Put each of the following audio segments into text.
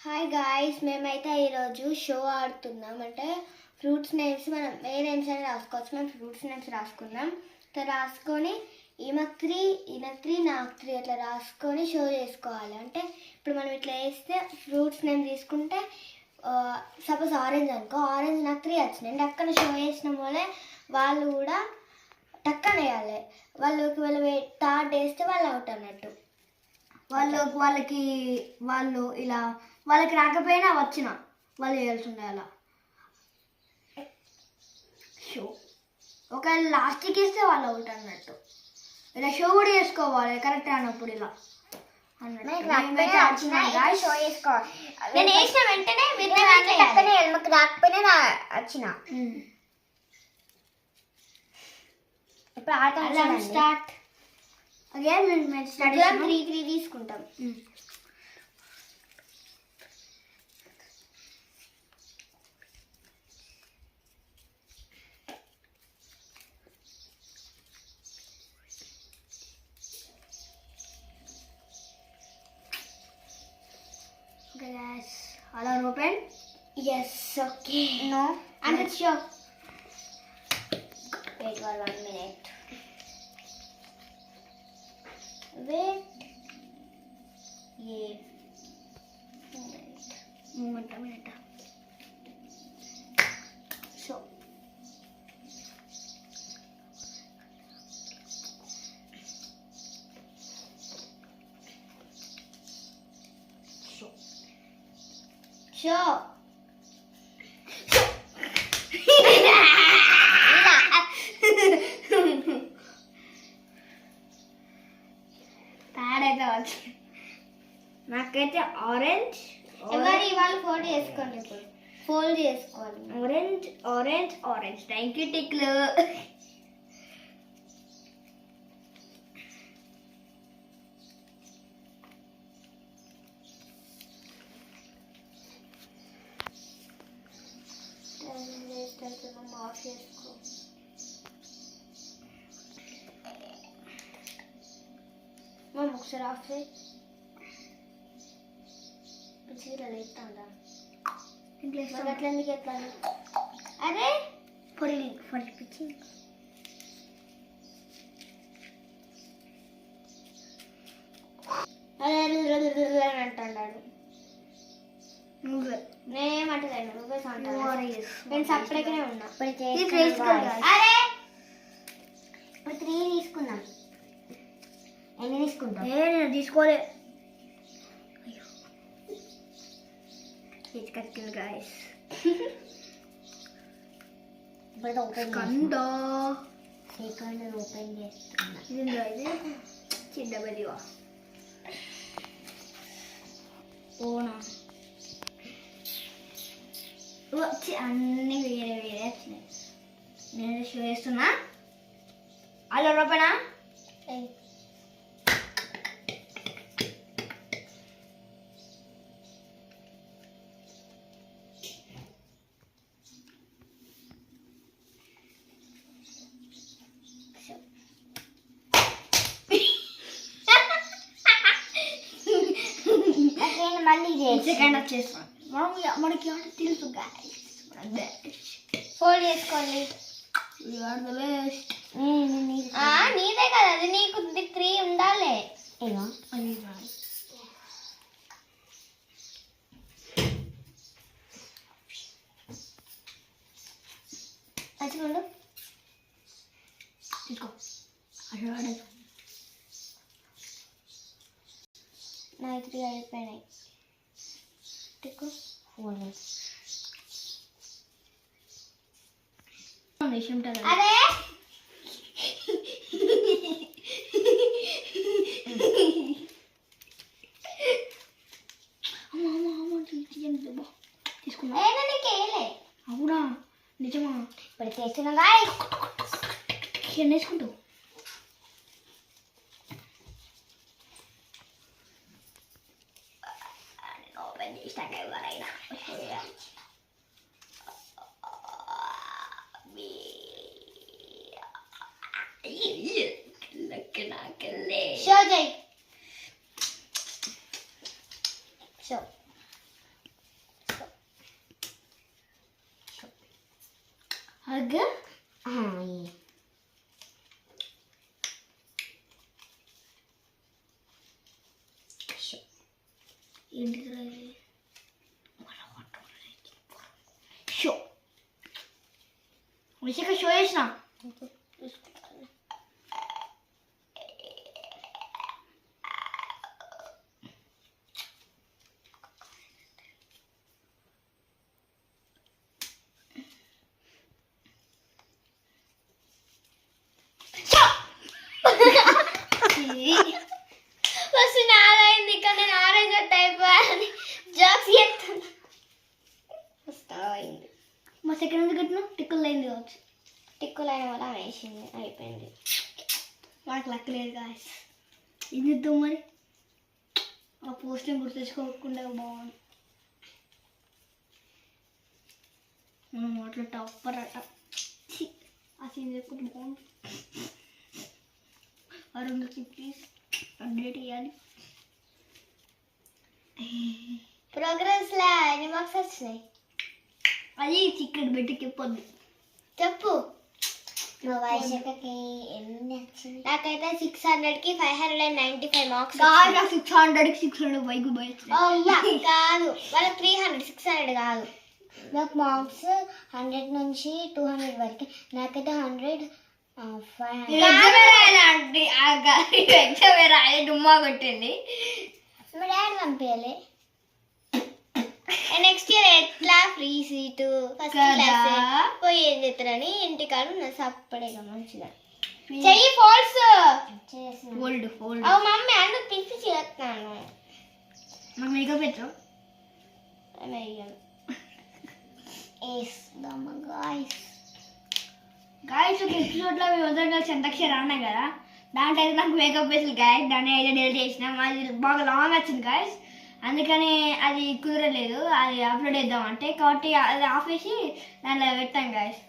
Hi guys, మేమైతే ఈరోజు show ఆడుతున్నాం. అంటే ఫ్రూట్స్ నేమ్స్ మనం ఏ నేమ్స్ అయినా రాసుకోవచ్చు. మేము ఫ్రూట్స్ నేమ్స్ రాసుకున్నాం. ఇట్లా రాసుకొని ఈమెకు 3 నాకు 3 అట్లా రాసుకొని షో చేసుకోవాలి. అంటే ఇప్పుడు మనం ఇట్లా వేస్తే ఫ్రూట్స్ నేమ్ తీసుకుంటే సపోజ్ ఆరెంజ్ అనుకో, ఆరెంజ్ నాకు 3 వచ్చినాయి. అంటే అక్కడ షో చేసిన వల్లే వాళ్ళు కూడా టక్కన వేయాలి. వాళ్ళు థర్డ్ వేస్తే వాళ్ళు అవుట్ అన్నట్టు. వాళ్ళు ఇలా వాళ్ళకి రాకపోయినా వచ్చిన వాళ్ళు చేయాల్సిందే అలా షో. ఒకవేళ లాస్ట్కి వేస్తే వాళ్ళు అవుట్ అన్నట్టు. ఇలా షో కూడా చేసుకోవాలి కరెక్ట్ అన్నప్పుడు ఇలా షో చేసుకోవాలి. నేను వేసిన వెంటనే మాకు రాకపోయినా వచ్చిన. ఇప్పుడు ఆట స్టార్ట్. అదే మేము స్టార్ట్ 3 తీసుకుంటాం. Okay guys, all are open? Yes, okay. No, I'm not sure. Wait for 1 minute. Wait. Yeah. Minute. So. నాకైతే ఆరెంజ్. ఎవరి వాళ్ళు ఫోల్డ్ చేసుకోండి. ఇప్పుడు ఫోల్డ్ చేసుకోవాలి. ఆరెంజ్. థ్యాంక్ యూ టిక్లు. ఆఫ్ చేసుకో. మనం ఒకసారి ఆఫ్ చేయి. చీరలు ఎత్తాందా అట్లా ఎందుకు ఎట్లా? అరే పొడి పిచ్చి. అదే అని అంటున్నాడు. నేనేమంటలేను, నువ్వే నేను సపరేట్గానే ఉన్నా. అరే ఇప్పుడు 3 తీసుకున్నాం. ఎన్ని తీసుకుంటాం? నేను తీసుకోలే. కట్టింది గాయస్. ఇప్పుడు సెకండ్ ఓపెన్ చేస్తున్నా. ఇది చిన్నబలివా ఓనా వచ్చి అన్నీ వేరే వచ్చినాయి. నేను షో చేస్తున్నా. అలా రూపనా మళ్ళీ సెకండ్ వచ్చేస్తాను. మనకి తెలుసు గాయస్. ఫోల్డ్ చేసుకోండి. నీదే కదా అది, నీకు 3 ఉండాలి. అచ్చుకోండు తీసుకో. నా 3 అయిపోయినాయి. అదే తీసుకున్నా. అవునా నిజమా? ఇప్పుడు చేస్తున్నా వేసుకుంటావు. ఓపెన్ చేసినాక ఎవరైనా షో చేయి. షో హగ్ షో విషక షో చేసిన ఫస్ట్ నాదైంది ఇక్కడ నేను ఆరెంజ్ అయిపోయాని జాక్స్ చెప్తాను ఫస్ట్ అయింది మా సెకండ్ ఎందుకు కట్టినా టిక్కులు అయింది కావచ్చు టిక్కులు అయిన వల్ల వేసింది అయిపోయింది మనకు లెక్క లేదు గాయస్ ఏం చేద్దాం మరి ఆ పోస్ట్ని గుర్తు తెచ్చుకోకుండా బాగుంది అట్లా టప్పర్ అట్ట ఆ సీన్ చెప్పుకుంటే బాగుంది అరుణకి ప్లీజ్ అప్డేట్ చేయాలి ప్రోగ్రెస్లా ఎన్ని మార్క్స్ వచ్చినాయి అది చికెన్ పెట్టి చెప్పొద్దు చెప్పు మా వైశాఖకి ఎన్ని వచ్చింది నాకైతే 600కి 595 మార్క్స్ 600కి 600 బైక్ బై కాదు వాళ్ళ 300 600 కాదు నాకు మార్క్స్ 100 నుంచి 200 వరకు నాకైతే 100 డుమ్మా కొట్టింది మా డాడీ పంపించాలి నెక్స్ట్ ఇయర్ ఎట్లా ఫ్రీ సీటు ఫస్ట్ క్లాస్ పోయి ఏం చేస్తారని ఇంటికాడ నా సప్పడేగా మంచిగా చెయ్యి ఫోల్డ్స్ ఫోల్డ్ ఫోల్డ్ అవు మమ్మీ అందుకు పిచ్చి చేస్తున్నాను నాకు మేకప్ పెట్టు గాయస్ ఒక ఎపిసోడ్లో మేము వదలగా చెంతక్షర అన్నాం కదా దాంట్లో అయితే నాకు మేకప్ వేసి గాయస్ దాన్ని అయితే డెలిట్ చేసినాం అది బాగా లాంగ్ వచ్చింది గాయస్ అందుకని అది కుదరలేదు అది అప్లోడ్ చేద్దామంటే కాబట్టి అది ఆఫ్ చేసి దాంట్లో పెట్టాం గాయస్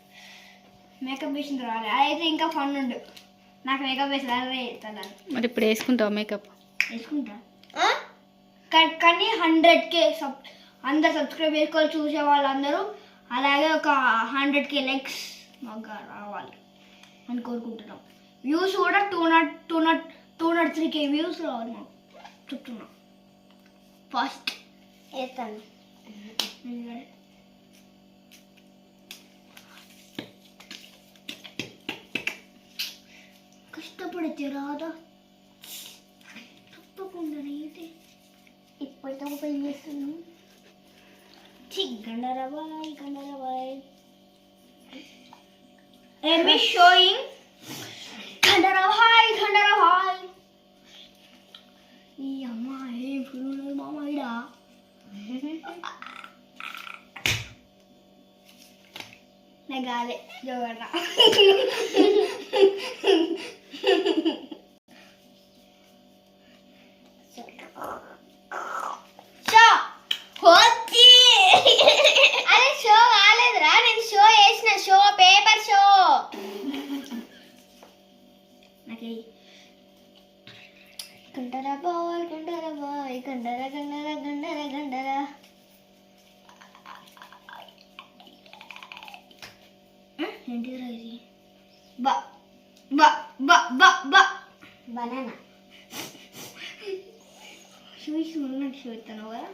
మేకప్ వేసిన రావాలి అదైతే ఇంకా ఫన్ ఉండు నాకు మేకప్ వేసి అదే చేస్తాను మరి ఇప్పుడు వేసుకుంటావు మేకప్ వేసుకుంటా కానీ 100K అందరు సబ్స్క్రైబ్ చేసుకోవాలి చూసే వాళ్ళందరూ అలాగే ఒక 100K లైక్స్ మాకు రావాలి అని కోరుకుంటున్నాం వ్యూస్ కూడా 203K వ్యూస్ రావాలి మాకు చెప్తున్నాం ఫస్ట్ వేస్తాను కష్టపడితే రాదా తప్పకుండా అయితే ఇప్పటితో పని చేస్తున్నాం గండరాబాయ్ గండరాబాయ్ ఏమి షోయింగ్ గండరాబాయ్ గండరాబాయ్ ఈ అమ్మాయి ఫుల్ మామయ్యా నగాలే జోగన్నా అరే షో కాలేదురా నేను షో వేసిన షో పేపర్ షో నాకే గండరా బాయ్ గండరా బాయ్ గండరా గండరా గండరా గండరా ఏంటిరా ఇది బా బా బా బా బా బనానా చూసి ఉన్నట్టు చూస్తాను కదా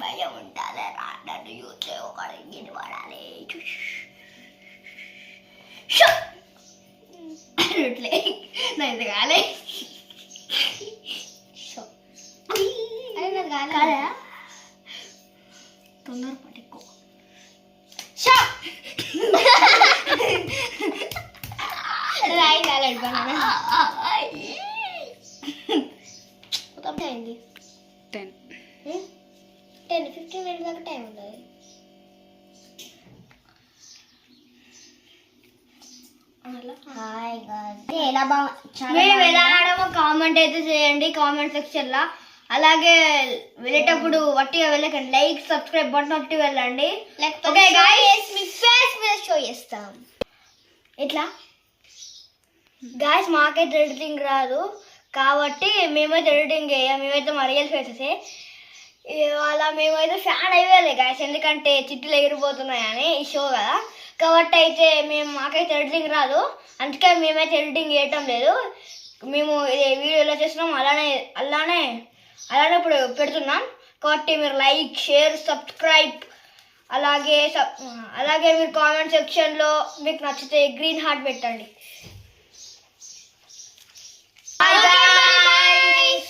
భయం ఉండాలి రాడు యూతే ఒకటి పడాలి అట్లే నాకు కాలే కాదా తొందర పట్టుకో రాయి కాలేడు మొత్తం అయింది 10-15 మినిట్స్ దాకా టైం ఉంటుంది మేము ఎలా ఆడామో కామెంట్ అయితే చేయండి కామెంట్ సెక్షన్లో అలాగే వెళ్ళేటప్పుడు వట్టిగా వెళ్ళకండి లైక్ సబ్స్క్రైబ్ బటన్ వట్టి వెళ్ళండి ఓకే గాయ్స్ మీ ఫేస్ మీద షో చేస్తాం ఎట్లా గాయ్స్ మాకైతే ఎడిటింగ్ రాదు కాబట్టి మేమైతే ఎడిటింగ్ చేయం మేమైతే మా రియల్ ఫేసెసే ఇవాళ మేమైతే ఫ్యాన్ అయిపోయాలి గాయస్, ఎందుకంటే చిట్టులు ఎగిరిపోతున్నాయని ఈ షో కదా. కాబట్టి అయితే మాకైతే ఎడిటింగ్ రాదు, అందుకే మేమైతే ఎడిటింగ్ చేయటం లేదు. మేము ఇది వీడియో ఎలా చేస్తున్నాం అలానే ఇప్పుడు పెడుతున్నాం. కాబట్టి మీరు లైక్, షేర్, సబ్స్క్రైబ్, అలాగే మీరు కామెంట్ సెక్షన్లో మీకు నచ్చితే గ్రీన్ హార్ట్ పెట్టండి. Bye guys.